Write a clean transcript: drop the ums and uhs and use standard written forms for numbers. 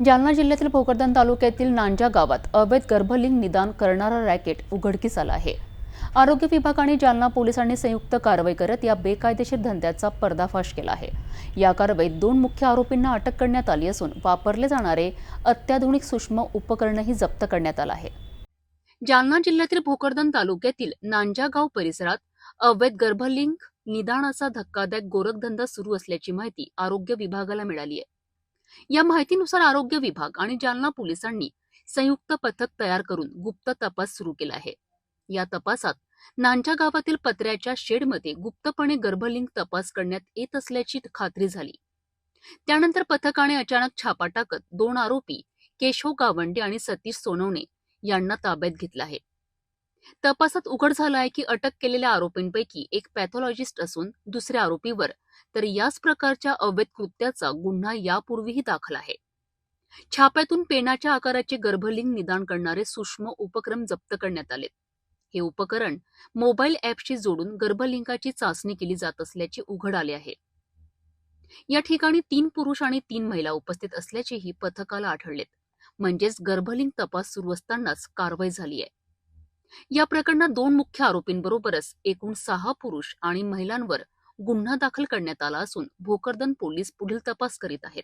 जालना जिल्ह्यातील भोकरदन तालुक्यातील नांजा गावात अवैध गर्भलिंग निदान करणारा रॅकेट उघडकीस आला आहे। आरोग्य विभाग आणि जालना पोलिसांनी संयुक्त कारवाई करत या बेकायदेशीर धंद्याचा पर्दाफाश केला आहे। या कारवाईत 2 मुख्य आरोपींना अटक करण्यात आली असून वापरले जाणारे अत्याधुनिक सूक्ष्म उपकरणही जप्त करण्यात आलं आहे। जालना जिल्ह्यातील भोकरदन तालुक्यातील नांजा गाव परिसरात अवैध गर्भलिंग निदानाचा धक्कादायक गोरखधंदा सुरू असल्याची माहिती आरोग्य विभागाला मिळाली आहे। या माहितीनुसार आरोग्य विभाग आणि जालना पोलिसांनी संयुक्त पथक तयार करून गुप्त तपास सुरू केला आहे। या तपासात नांजा गावातील पत्र्याच्या शेडमध्ये गुप्तपणे गर्भलिंग तपास करण्यात येत असल्याची खात्री झाली। त्यानंतर पथकाने अचानक छापा टाकत 2 आरोपी केशव गावंडे आणि सतीश सोनवणे यांना ताब्यात घेतलं आहे। तपासात उघड झालं आहे की अटक केलेल्या आरोपींपैकी एक पॅथॉलॉजिस्ट असून दुसऱ्या आरोपीवर तर याच प्रकारच्या अवैध कृत्याचा गुन्हा यापूर्वीही दाखल आहे। छाप्यातून पेनाच्या आकाराचे गर्भलिंग निदान करणारे सूक्ष्म उपक्रम जप्त करण्यात आले। हे उपकरण मोबाईल ॲपशी जोडून गर्भलिंगाची चाचणी केली जात असल्याचे उघड आले आहे। या ठिकाणी 3 पुरुष आणि 3 महिला उपस्थित असल्याचेही पथकाला आढळलेत। म्हणजेच गर्भलिंग तपास सुरू असतानाच कारवाई झाली आहे। या प्रकरणात 2 मुख्य आरोपींबरोबरच एकूण 6 पुरुष आणि महिलांवर गुन्हा दाखल करण्यात आला असून भोकरदन पोलीस पुढील तपास करीत आहेत।